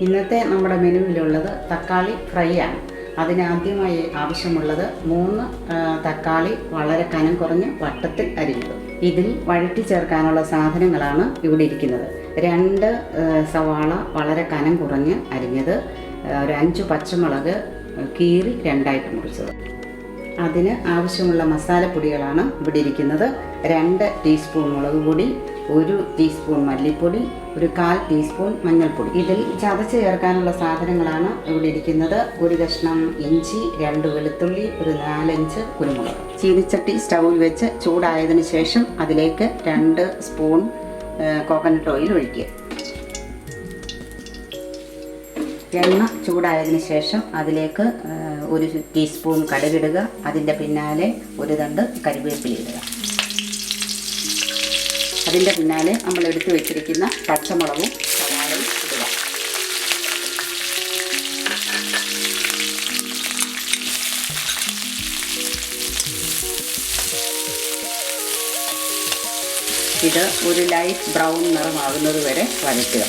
ഇന്നത്തെ നമ്മുടെ മെനുവിലുള്ളത് തക്കാളി ഫ്രൈ ആണ്. അതിനാദ്യമായി ആവശ്യമുള്ളത് 3 തക്കാളി വളരെ കനം കുറഞ്ഞ് വട്ടത്തിൽ അരിഞ്ഞത്. ഇതിൽ വഴറ്റി ചേർക്കാനുള്ള സാധനങ്ങളാണ് ഇവിടെ ഇരിക്കുന്നത്. 2 സവാള വളരെ കനം കുറഞ്ഞ് അരിഞ്ഞത്, ഒരു 5 പച്ചമുളക് കീറി 2ആയിട്ട് മുറിച്ചത്. അതിന് ആവശ്യമുള്ള മസാലപ്പൊടികളാണ് ഇവിടെ ഇരിക്കുന്നത്. 2 ടീസ്പൂൺ മുളക് പൊടി, 1 ടീസ്പൂൺ മല്ലിപ്പൊടി, ഒരു 1/4 ടീസ്പൂൺ മഞ്ഞൾപ്പൊടി. ഇതിൽ ചതച്ച് ചേർക്കാനുള്ള സാധനങ്ങളാണ് ഇവിടെ ഇരിക്കുന്നത്. 1 കഷ്ണം ഇഞ്ചി, 2 വെളുത്തുള്ളി, ഒരു 4-5 കുരുമുളക്. ചീനിച്ചട്ടി സ്റ്റൗവിൽ വെച്ച് ചൂടായതിനു ശേഷം അതിലേക്ക് 2 സ്പൂൺ കോക്കനട്ട് ഓയിൽ ഒഴിക്കുക. എണ്ണ ചൂടായതിനു ശേഷം അതിലേക്ക് 1 ടീസ്പൂൺ കടുകിടുക. അതിൻ്റെ പിന്നാലെ 1 തണ്ട് കരിവേപ്പില ഇടുക. അതിൻ്റെ പിന്നാലെ നമ്മൾ എടുത്തു വെച്ചിരിക്കുന്ന പച്ചമുളകും സവാളയും ഇടുക. ഇത് ഒരു ലൈറ്റ് ബ്രൗൺ നിറമാകുന്നത് വരെ വഴറ്റുക.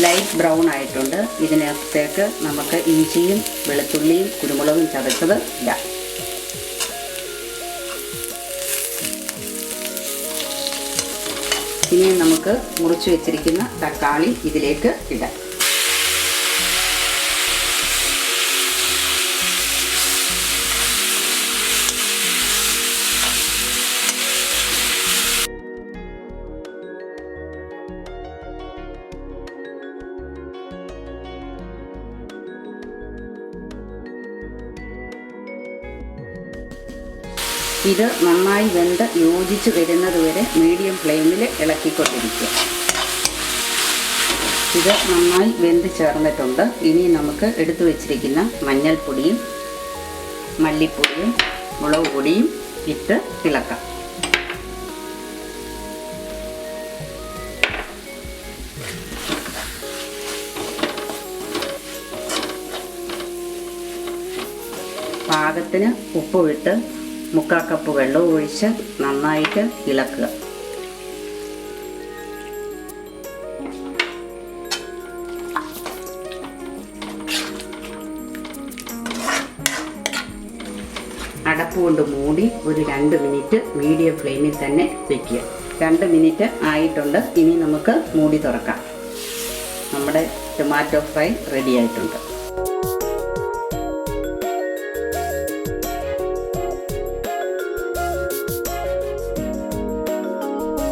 ലൈറ്റ് ബ്രൗൺ ആയിട്ടുണ്ട്. ഇതിനകത്തേക്ക് നമുക്ക് ഇഞ്ചിയും വെളുത്തുള്ളിയും കുരുമുളകും ചതച്ചത് ഇടാം. ഇനി നമുക്ക് മുറിച്ച് വെച്ചിരിക്കുന്ന തക്കാളി ഇതിലേക്ക് ഇടാം. ഇത് നന്നായി വെന്ത് യോജിച്ച് വരുന്നത് വരെ മീഡിയം ഫ്ലെയിമിൽ ഇളക്കിക്കൊണ്ടിരിക്കുക. ഇത് നന്നായി വെന്ത് ചേർന്നിട്ടുണ്ട്. ഇനി നമുക്ക് എടുത്തു വച്ചിരിക്കുന്ന മഞ്ഞൾപ്പൊടിയും മല്ലിപ്പൊടിയും മുളക് പൊടിയും ഇട്ട് ഇളക്കാം. പാകത്തിന് ഉപ്പ് വിട്ട് 3/4 കപ്പ് വെള്ളം ഒഴിച്ച് നന്നായിട്ട് ഇളക്കുക. അടപ്പ് കൊണ്ട് മൂടി ഒരു 2 മിനിറ്റ് മീഡിയം ഫ്ലെയിമിൽ തന്നെ വയ്ക്കുക. 2 മിനിറ്റ് ആയിട്ടുണ്ട്. ഇനി നമുക്ക് മൂടി തുറക്കാം. നമ്മുടെ ടൊമാറ്റോ ഫ്രൈ റെഡി ആയിട്ടുണ്ട്.